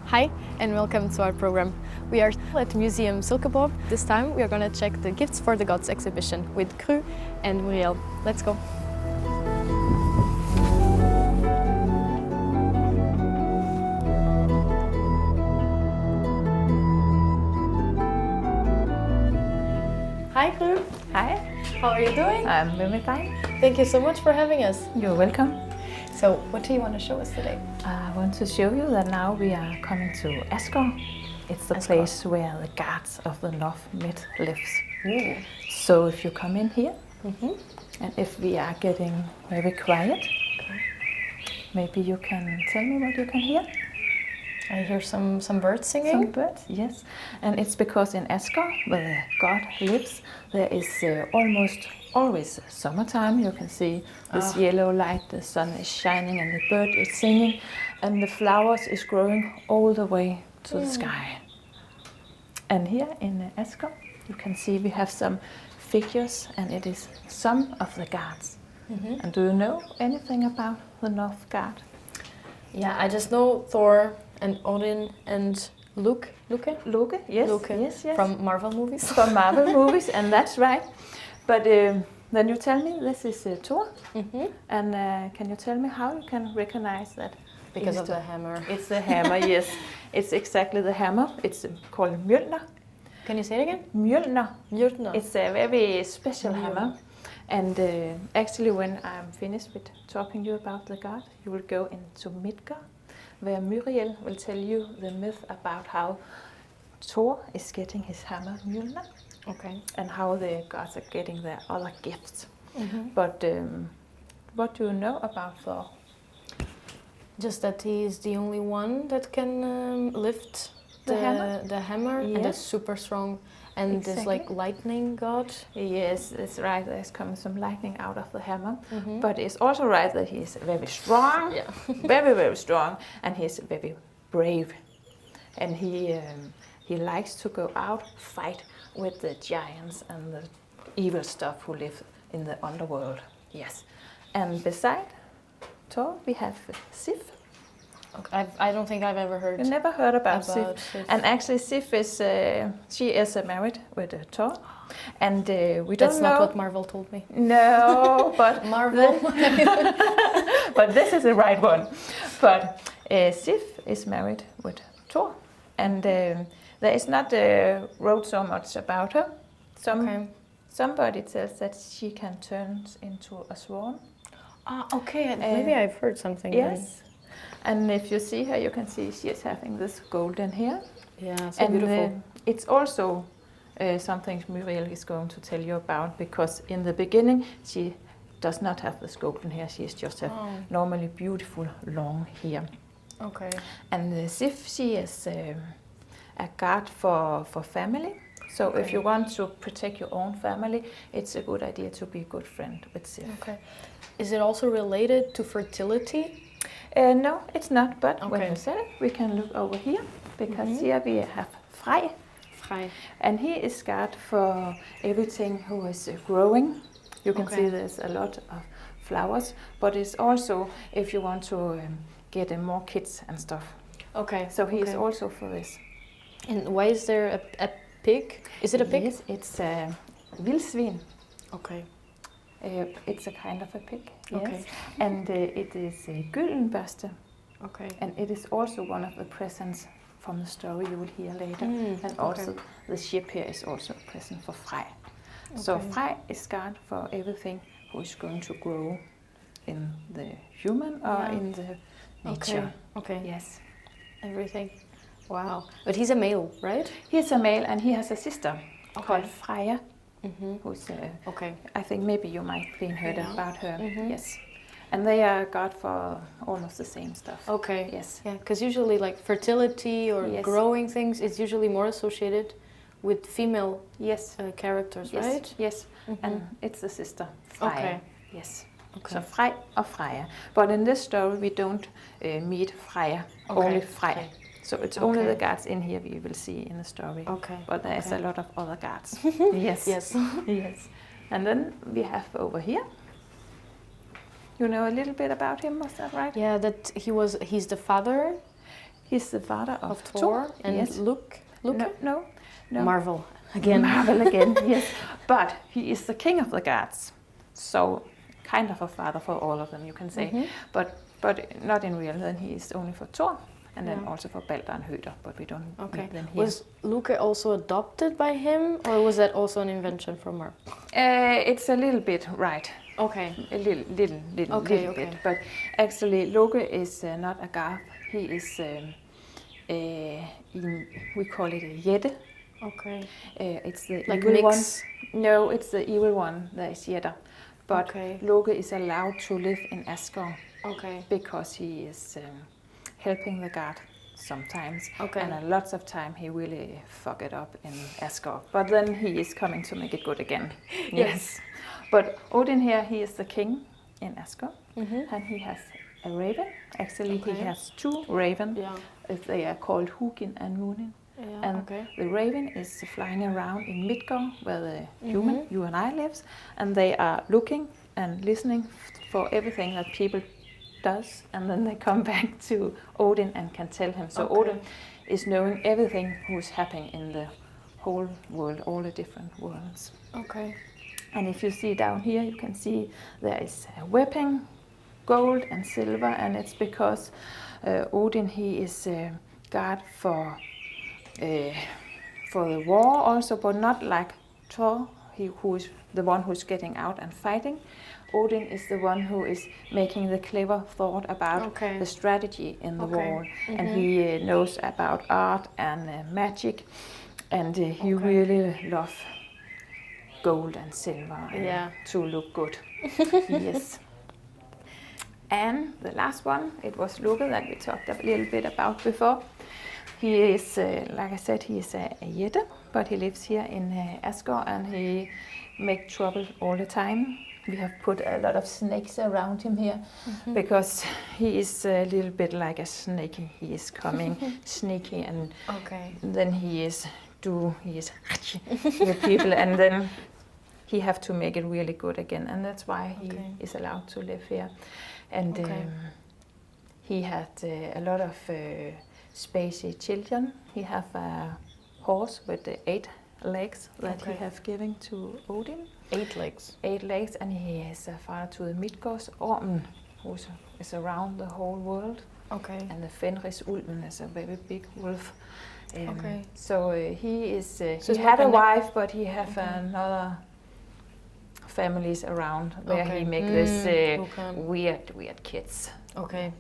Hi and welcome to our program. We are at Museum Silkeborg. This time we are going to check the Gifts for the Gods exhibition with Cru and Muriel. Let's go. Hi Cru. Hi. How are you doing? I'm very fine. Thank you so much for having us. You're welcome. So what do you want to show us today? I want to show you that now we are coming to Asgård. It's the place where the gods of the North myth lives. Ooh. So if you come in here, and if we are getting very quiet, maybe you can tell me what you can hear? I hear some birds singing. Some birds, yes. And it's because in Asgård, where the god lives, there is almost always summertime. You can see this yellow light, the sun is shining and the bird is singing and the flowers is growing all the way to the sky. And here in Asgård, you can see we have some figures and it is some of the gods. And do you know anything about the North god? Yeah, I just know Thor and Odin and Loke, Yes, Loke, yes. from Marvel movies. From Marvel movies, and that's right. But then you tell me this is Thor, and can you tell me how you can recognize that? Because of the hammer. It's the hammer, yes. It's exactly the hammer. It's called Mjolnir. Can you say it again? Mjolnir. Mjolnir. It's a very special hammer. And actually when I'm finished with talking you about the god, you will go into Midgard, where Muriel will tell you the myth about how Thor is getting his hammer Mjolnir. Okay. And how the gods are getting their other gifts. But what do you know about Thor? Just that he is the only one that can lift The hammer? The hammer, Yes. and is super strong. And this Exactly. like lightning god. Yes, it's right. There's coming some lightning out of the hammer. But it's also right that he's very strong, very, very strong, and he's very brave. And he likes to go out, fight with the giants and the evil stuff who live in the underworld. Yes. And beside Thor, we have Sif. Okay. I don't think I've ever heard. You never heard about Sif. Sif. And actually Sif is, she is married with Thor. And we don't That's know. not what Marvel told me. No, but Marvel. but this is the right one. But Sif is married with Thor. And there is not wrote so much about her. Somebody tells that she can turn into a swan. Okay. Maybe I've heard something. Yes. And if you see her, you can see she is having this golden hair. Yeah, so beautiful. It's also something Muriel is going to tell you about, because in the beginning she does not have this golden hair. She is just have normally beautiful long hair. Okay. And Sif, she is a god for family. So if you want to protect your own family, it's a good idea to be a good friend with Sif. Okay. Is it also related to fertility? No, it's not. But when you said it, we can look over here, because here we have Frej. And he is god for everything who is growing. You can see there's a lot of flowers, but it's also if you want to get more kids and stuff. Okay. So he is also for this. And why is there a pig? Is it a pig? Yes, it's a vildsvin. Okay. It's a kind of a pig. Yes. Okay. And it is a Gyldenbørste. Okay. And it is also one of the presents from the story you will hear later. And also the ship here is also a present for Frej. So Frej is god for everything who is going to grow in the human or in the nature. Okay. Yes. Everything. Wow. But he's a male, right? He's a male and he has a sister called Freya. Who's I think maybe you might have heard about her. Yes. And they are god for almost the same stuff. Okay. Yes. Yeah, because usually like fertility or growing things is usually more associated with female characters, right? Yes. And it's the sister, Freya. Okay. Yes. Okay. So Frej or Freya. But in this story we don't meet Freya, only Frej. So it's only the gods in here we will see in the story. Okay. But there is a lot of other gods. Yes. Yes. Yes. And then we have over here. You know a little bit about him, was that right? Yeah, that he's the father He's the father of Thor and yes. Luke. No. Marvel again. Marvel again, yes. But he is the king of the gods. So kind of a father for all of them, you can say. But not in real. Then he is only for Thor. And then also for Balder and Høder, but we don't meet them here. Was Loke also adopted by him, or was that also an invention from her? It's a little bit, right. Okay. A little bit. But actually, Loke is not a Garth. He is, we call it a Jette. Okay. It's the like evil mix. one. No, it's the evil one that is Jette. But Loke is allowed to live in Asgard. Okay. Because he is helping the god sometimes. Okay. And a lots of time he really fuck it up in Asgard. But then he is coming to make it good again. Yes. But Odin here, he is the king in Asgard. And he has a raven. Actually, he has two ravens. They are called Hugin and Munin. And the raven is flying around in Midgard, where the human, you and I, lives. And they are looking and listening for everything that people does, and then they come back to Odin and can tell him. So Odin is knowing everything who's happening in the whole world, all the different worlds. Okay. And if you see down here, you can see there is a weapon, gold and silver, and it's because Odin, he is god for the war also, but not like Thor, who is the one who's getting out and fighting. Odin is the one who is making the clever thought about the strategy in the war. And he knows about art and magic, and he really loves gold and silver and to look good. Yes. And the last one, it was Loke that we talked a little bit about before. He is, like I said, he is a Jette, but he lives here in Asgard, and he makes trouble all the time. We have put a lot of snakes around him here because he is a little bit like a snake. He is coming sneaky, and then he is with people, and then he have to make it really good again, and that's why he is allowed to live here. And he had a lot of spacey children. He have a horse with 8 legs that he have given to Odin. 8 legs. 8 legs, and he is a father to the Midgårds Ormen, who is around the whole world. And the Fenris Ulven is a very big wolf. So he is. He had a wife, but he have another families around where he make this weird kids.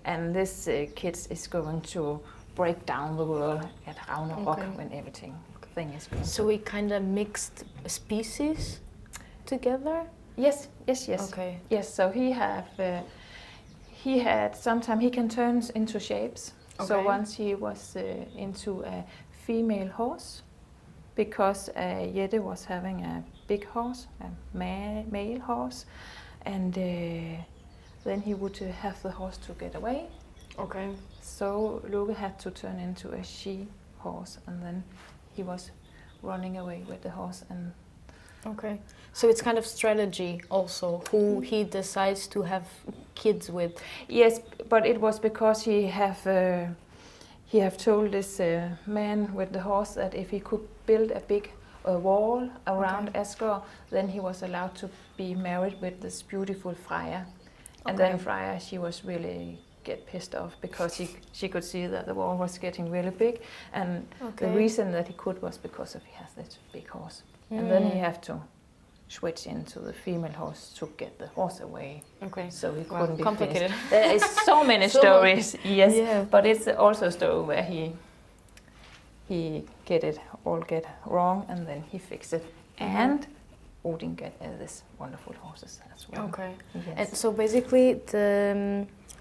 And this kids is going to break down the world at Ragnarok when everything is going. So we kind of mixed species together? Yes. Yes, so he had sometimes he can turn into shapes. So once he was into a female horse, because Jette was having a big horse, a male horse, and then he would have the horse to get away. So Loke had to turn into a she horse, and then he was running away with the horse. And so it's kind of strategy also, who he decides to have kids with. Yes, but it was because he have told this man with the horse that if he could build a big wall around Asgard, then he was allowed to be married with this beautiful Freya. And then Freya, she was really get pissed off because she could see that the wall was getting really big, and the reason that he could was because he has this big horse. And then he had to switch into the female horse to get the horse away. So he couldn't be complicated. finished. There is so many stories, but it's also a story where he get wrong, and then he fix it. And Odin get this wonderful horses as well. And so basically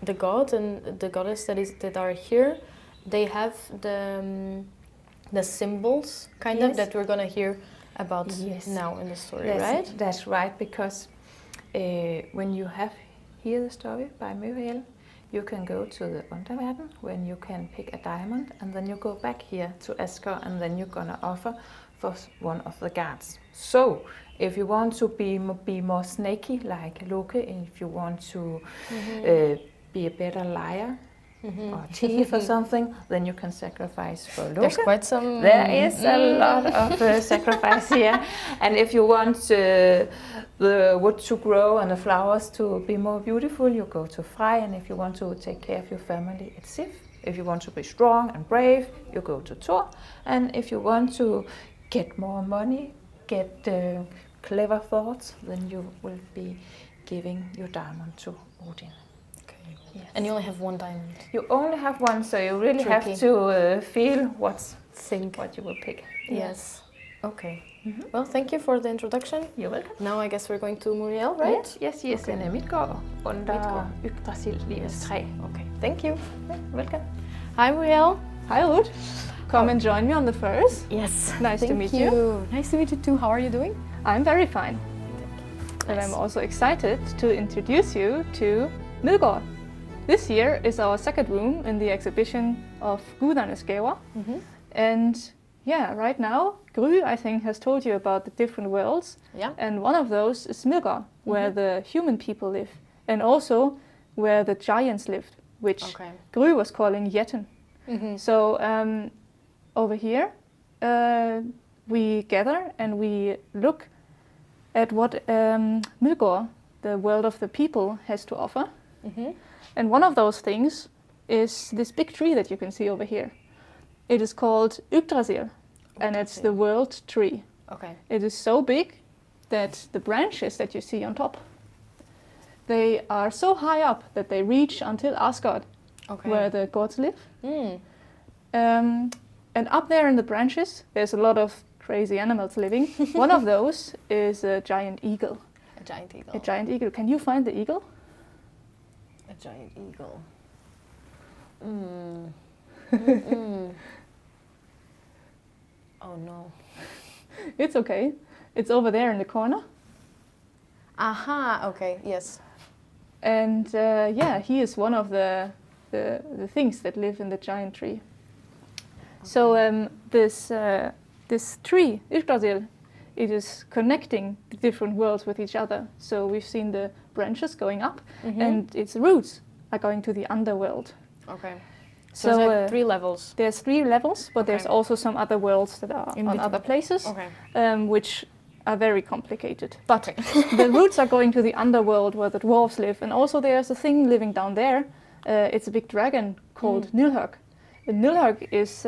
the god and the goddess that are here, they have the symbols kind of that we're gonna hear about now in the story, right? That's right, because when you hear the story by Muriel, you can go to the Underverden when you can pick a diamond, and then you go back here to Asgard, and then you're gonna offer for one of the gods. So if you want to be more snaky like Loke, if you want to be a better liar, or teeth or something, then you can sacrifice for Loke. There's quite some... There is a lot of sacrifice here. And if you want the wood to grow and the flowers to be more beautiful, you go to Frey. And if you want to take care of your family, it's Sif. If you want to be strong and brave, you go to Thor. And if you want to get more money, get clever thoughts, then you will be giving your diamond to Odin. Okay. Yes. And you only have one diamond. You only have one, so you really Tricky. have to feel what you will pick. Yes. Okay. Well, thank you for the introduction. You're welcome. Now I guess we're going to Muriel, right? Yes, in Midgård under Yggdrasil livets træ. Okay. Thank you. Welcome. Hi, Muriel. Hi, Ruth. Come and join me on the first. Yes. Nice to meet you. Nice to meet you too. How are you doing? I'm very fine. And I'm also excited to introduce you to Midgård. This year is our second room in the exhibition of Gudernes. And yeah, right now, Gry, I think, has told you about the different worlds. Yeah. And one of those is Midgård, where the human people live, and also where the giants lived, which Gry was calling Jætten. So over here, we gather and we look at what Midgård, the world of the people, has to offer. And one of those things is this big tree that you can see over here. It is called Yggdrasil, and it's the world tree. Okay. It is so big that the branches that you see on top, they are so high up that they reach until Asgard, where the gods live. And up there in the branches, there's a lot of crazy animals living. One of those is a giant eagle. A giant eagle. A giant eagle. Can you find the eagle? A giant eagle. Oh no. It's okay. It's over there in the corner. Aha, okay, yes. And yeah, he is one of the things that live in the giant tree. So this tree, Yggdrasil, it is connecting the different worlds with each other. So we've seen the branches going up, and its roots are going to the underworld. Okay. So there's like 3 levels. There's 3 levels, but there's also some other worlds that are on other places, which are very complicated. But the roots are going to the underworld where the dwarves live, and also there's a thing living down there. It's a big dragon called Nilhug. And Nilhug is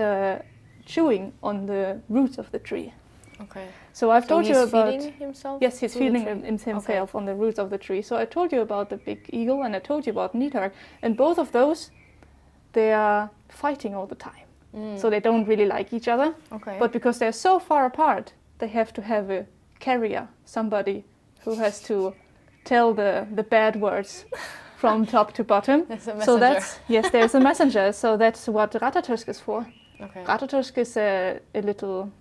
chewing on the roots of the tree. Okay. So I've told you about... He's feeding himself? Yes, he's feeding himself on the roots of the tree. So I told you about the big eagle, and I told you about Nilhug. And both of those, they are fighting all the time. So they don't really like each other. Okay. But because they're so far apart, they have to have a carrier, somebody who has to tell the bad words from top to bottom. There's a messenger. So that's, yes, there's a messenger. So that's what Ratatosk is for. Okay. Ratatosk is a little,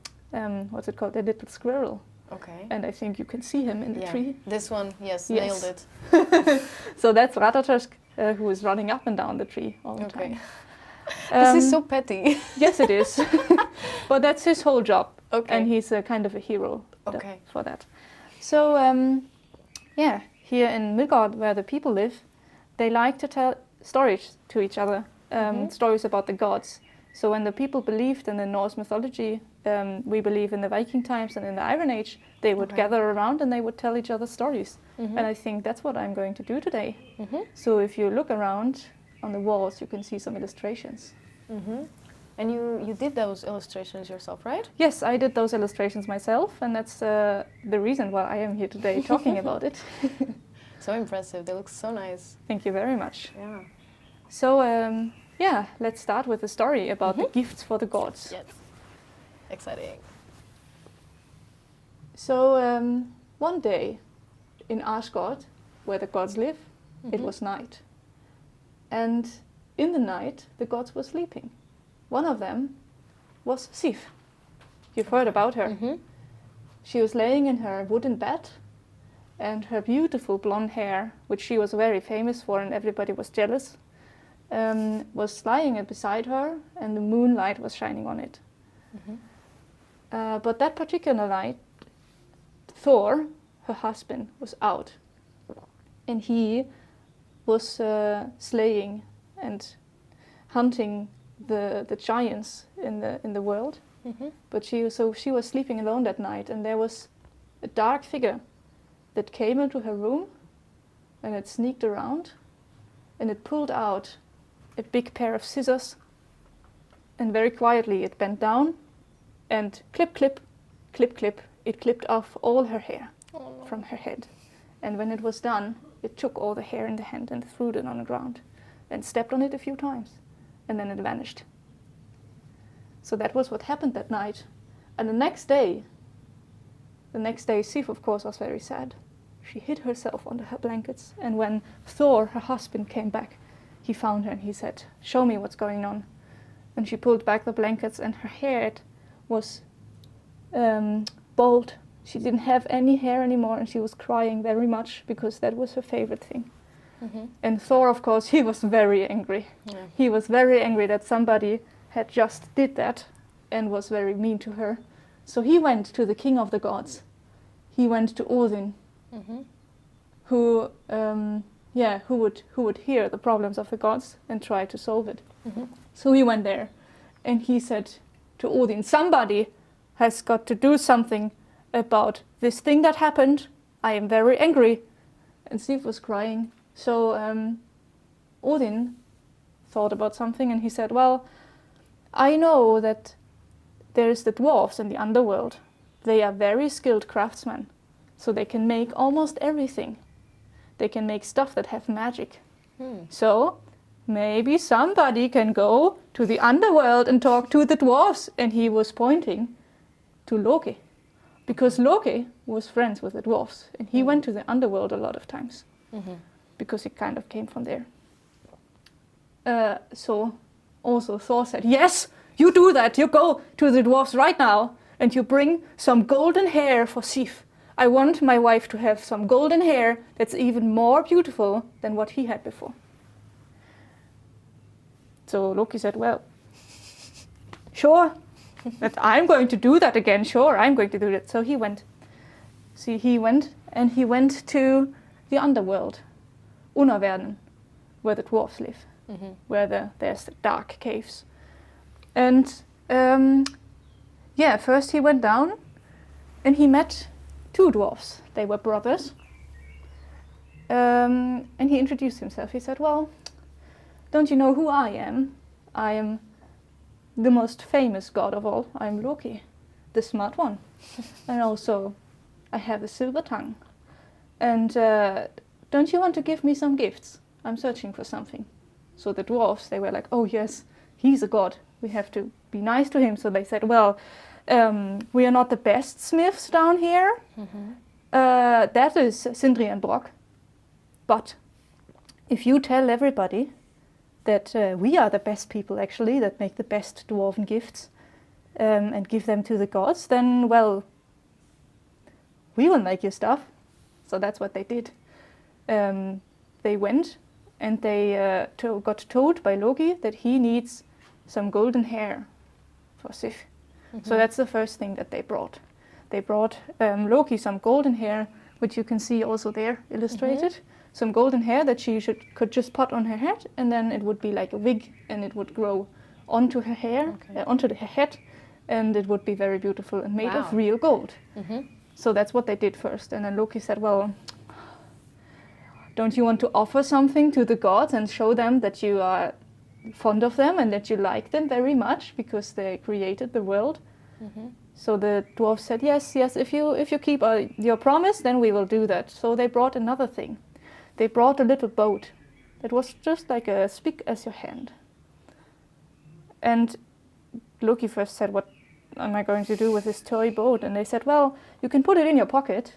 what's it called? A little squirrel. Okay. And I think you can see him in the tree. This one, yes, nailed it. So that's Ratatosk, who is running up and down the tree all the time. This is so petty. Yes, it is. But that's his whole job. Okay. And he's a kind of a hero for that. So, yeah, here in Midgård, where the people live, they like to tell stories to each other, stories about the gods. So when the people believed in the Norse mythology, we believe in the Viking times and in the Iron Age, they would gather around and they would tell each other stories. And I think that's what I'm going to do today. So if you look around on the walls, you can see some illustrations. And you did those illustrations yourself, right? Yes, I did those illustrations myself, and that's the reason why I am here today talking about it. So impressive. They look so nice. Thank you very much. Yeah. So, yeah, let's start with a story about the gifts for the gods. Yes. Exciting. So, one day in Asgard, where the gods live, it was night. And in the night, the gods were sleeping. One of them was Sif. You've heard about her. She was laying in her wooden bed, and her beautiful blonde hair, which she was very famous for and everybody was jealous, was lying beside her, and the moonlight was shining on it. But that particular night, Thor, her husband, was out, and he was slaying and hunting the giants in the world. But she was sleeping alone that night, and there was a dark figure that came into her room, and it sneaked around, and it pulled out a big pair of scissors, and very quietly it bent down, and clip, clip, clip, clip, it clipped off all her hair from her head. And when it was done, it took all the hair in the hand and threw it on the ground, and stepped on it a few times, and then it vanished. So that was what happened that night. And the next day, Sif, of course, was very sad. She hid herself under her blankets, and when Thor, her husband, came back, he found her and he said, "Show me what's going on." And she pulled back the blankets, and her hair was bald. She didn't have any hair anymore, and she was crying very much because that was her favorite thing. And Thor, of course, he was very angry. Yeah. He was very angry that somebody had just did that and was very mean to her. So he went to the king of the gods. He went to Odin, who would hear the problems of the gods and try to solve it. So he went there, and he said to Odin, "Somebody has got to do something about this thing that happened. I am very angry." And Sif was crying. So Odin thought about something, and he said, "Well, I know that there's the dwarves in the underworld. They are very skilled craftsmen, so they can make almost everything. They can make stuff that have magic. So maybe somebody can go to the underworld and talk to the dwarves." And he was pointing to Loki, because Loki was friends with the dwarves, and he went to the underworld a lot of times, because he kind of came from there. So also Thor said, "Yes, you do that. You go to the dwarves right now, and you bring some golden hair for Sif. I want my wife to have some golden hair that's even more beautiful than what he had before." So Loki said, "Well, sure, that I'm going to do that again. Sure, I'm going to do that." So he went. He went to the underworld, Underverden, where the dwarves live, where there's the dark caves. And first he went down, and he met 2 dwarfs. They were brothers. And he introduced himself. He said, "Well, don't you know who I am? I am the most famous god of all. I'm Loki, the smart one. And also, I have a silver tongue. And don't you want to give me some gifts? I'm searching for something." So the dwarfs, they were like, "Oh yes, he's a god. We have to be nice to him." So they said, "Well, we are not the best smiths down here. That is Sindri and Brock. But if you tell everybody that we are the best people, actually, that make the best dwarven gifts, and give them to the gods, then, well, we will make your stuff." So that's what they did. They went, and they got told by Loki that he needs some golden hair for Sif. So that's the first thing that they brought. They brought Loki some golden hair, which you can see also there illustrated. Some golden hair that she could just put on her head, and then it would be like a wig, and it would grow onto her hair, onto her head, and it would be very beautiful and made of real gold. So that's what they did first. And then Loki said, "Well, don't you want to offer something to the gods and show them that you are fond of them and that you like them very much because they created the world?" So the dwarves said, yes, if you keep your promise, then we will do that. So they brought another thing. They brought a little boat that was just like as big as your hand. And Loki first said, "What am I going to do with this toy boat?" And they said, "Well, you can put it in your pocket."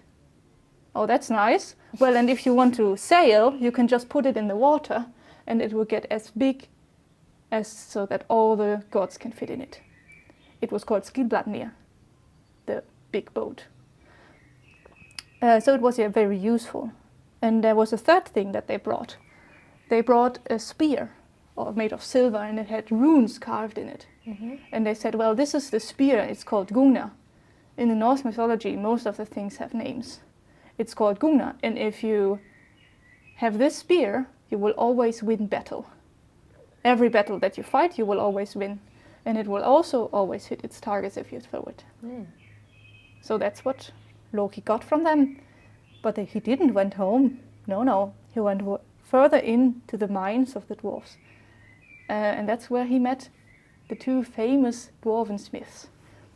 "Oh, that's nice. Well, and if you want to sail, you can just put it in the water, and it will get as big as so that all the gods can fit in it." It was called Skidbladnir, the big boat. So it was very useful. And there was a third thing that they brought. They brought a spear, made of silver, and it had runes carved in it. And they said, "Well, this is the spear. It's called Gunnar. In the Norse mythology, most of the things have names. It's called Gunnar, and if you have this spear, you will always win battle. every battle that you fight, you will always win. And it will also always hit its targets if you throw it. So that's what Loki got from them. But he didn't went home. No. He went further into the mines of the dwarves. And that's where he met the two famous dwarven smiths.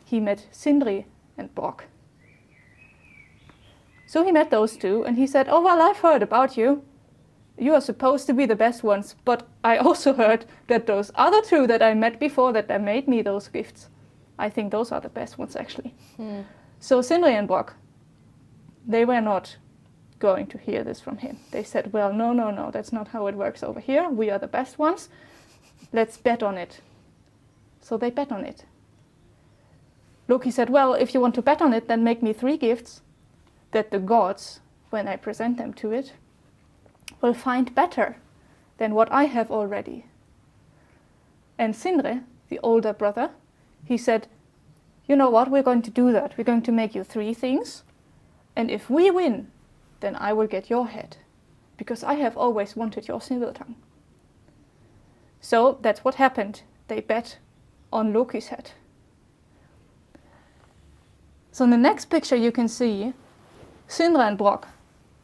He met Sindri and Brock. So he met those two and he said, oh, well, I've heard about you. You are supposed to be the best ones, but I also heard that those other two that I met before that made me those gifts. I think those are the best ones, actually. So Sindri and Brock, they were not going to hear this from him. They said, well, no, that's not how it works over here. We are the best ones. Let's bet on it. So they bet on it. Loki said, well, if you want to bet on it, then make me 3 gifts that the gods, when I present them to it, will find better than what I have already. And Sindri, the older brother, he said, you know what, we're going to do that. We're going to make you 3 things. And if we win, then I will get your head. Because I have always wanted your silver tongue. So that's what happened. They bet on Loki's head. So in the next picture you can see Sindri and Brock.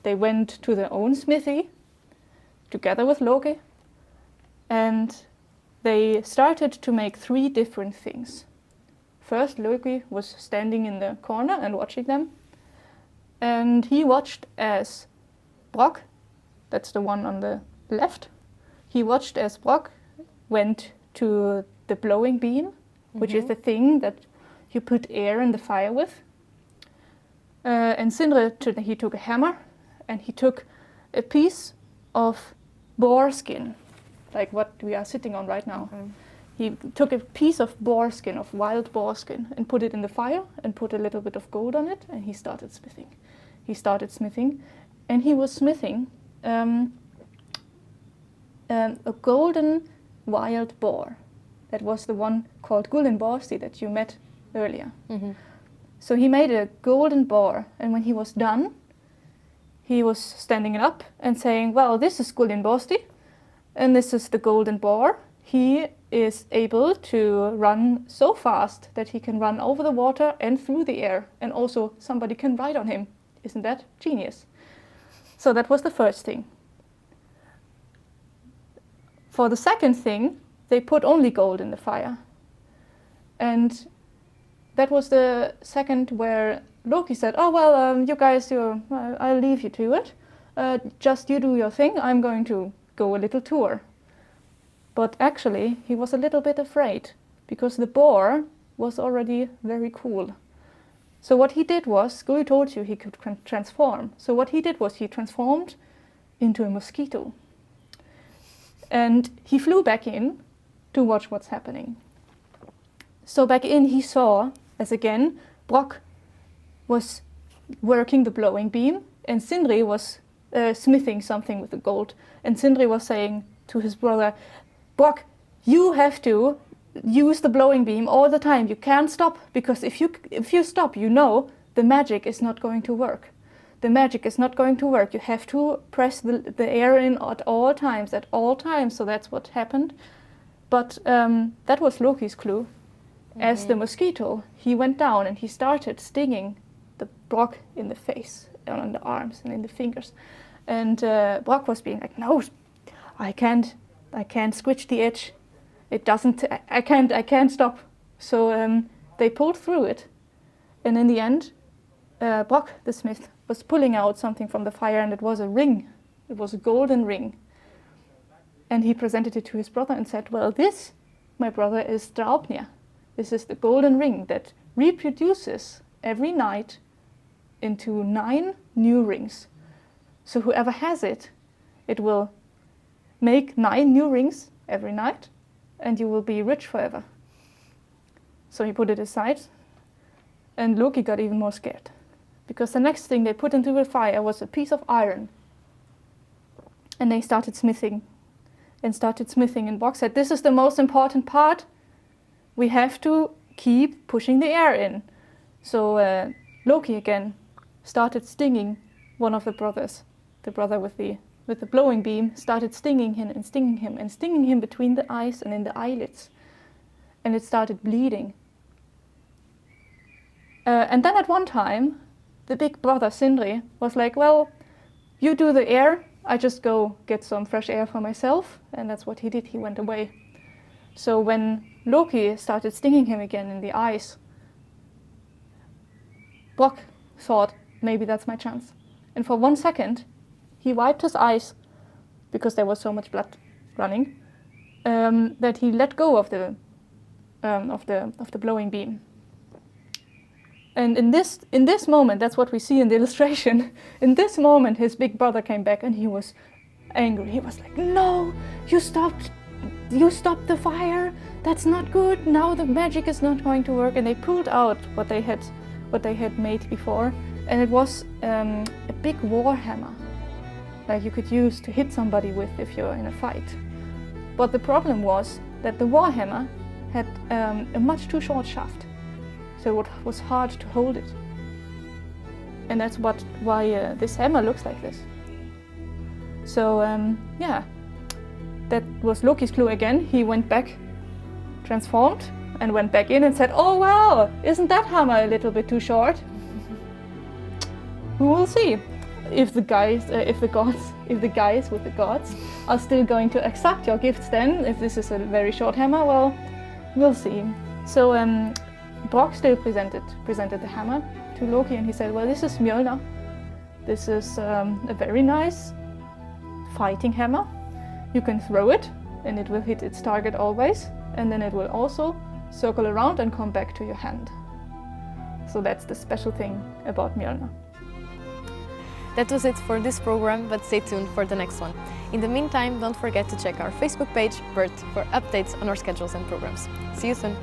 They went to their own smithy together with Loki. And they started to make 3 different things. First, Loki was standing in the corner and watching them. And he watched as Brock, that's the one on the left, he watched as Brock went to the blowing beam, which is the thing that you put air in the fire with. And Sindri, he took a hammer and he took a piece of boar skin, like what we are sitting on right now. He took a piece of boar skin, of wild boar skin, and put it in the fire and put a little bit of gold on it, and he started smithing. And he was smithing a golden wild boar. That was the one called Gullinborsti that you met earlier. So he made a golden boar, and when he was done, he was standing it up and saying, well, this is Gullinborsti, and this is the golden boar. He is able to run so fast that he can run over the water and through the air, and also somebody can ride on him. Isn't that genius? So that was the first thing. For the second thing, they put only gold in the fire. And that was the second where Loki said, oh, well, you guys, I'll leave you to it. Just you do your thing. I'm going to go a little tour. But actually, he was a little bit afraid because the boar was already very cool. So what he did was, Guri told you he could transform. So what he did was he transformed into a mosquito. And he flew back in to watch what's happening. So back in he saw, as again, Brock was working the blowing beam and Sindri was smithing something with the gold. And Sindri was saying to his brother, Brock, you have to use the blowing beam all the time. You can't stop, because if you stop, you know the magic is not going to work. The magic is not going to work. You have to press the air in at all times. So that's what happened. But that was Loki's clue. As the mosquito, he went down and he started stinging the Brock in the face, and on the arms and in the fingers. And Brock was being like, no, I can't squitch the edge. It doesn't, I can't stop. So they pulled through it. And in the end, Brock the smith was pulling out something from the fire, and it was a ring. It was a golden ring. And he presented it to his brother and said, well, this, my brother, is Draupnir. This is the golden ring that reproduces every night into 9 new rings. So whoever has it, it will make 9 new rings every night, and you will be rich forever. So he put it aside, and Loki got even more scared, because the next thing they put into the fire was a piece of iron. And they started smithing, and Brock said, this is the most important part. We have to keep pushing the air in. So Loki again started stinging one of the brothers, the brother with the with the blowing beam, started stinging him and stinging him and stinging him between the eyes and in the eyelids. And it started bleeding. And then at one time, the big brother Sindri was like, well, you do the air, I just go get some fresh air for myself. And that's what he did, he went away. So when Loki started stinging him again in the eyes, Brock thought, maybe that's my chance. And for 1 second, he wiped his eyes, because there was so much blood running, that he let go of the blowing beam. And in this moment, that's what we see in the illustration. In this moment, his big brother came back and he was angry. He was like, "No, you stopped the fire. That's not good. Now the magic is not going to work." And they pulled out what they had made before, and it was a big war hammer, like you could use to hit somebody with if you're in a fight. But the problem was that the war hammer had a much too short shaft, so it was hard to hold it. And that's why this hammer looks like this. So yeah, that was Loki's clue again. He went back, transformed, and went back in and said, "Oh wow, isn't that hammer a little bit too short?" We will see if the guys with the gods are still going to accept your gifts. Then, if this is a very short hammer, well, we'll see. So Brock still presented the hammer to Loki, and he said, "Well, this is Mjolnir. This is a very nice fighting hammer. You can throw it, and it will hit its target always, and then it will also circle around and come back to your hand. So that's the special thing about Mjolnir." That was it for this program, but stay tuned for the next one. In the meantime, don't forget to check our Facebook page, BURT, for updates on our schedules and programs. See you soon!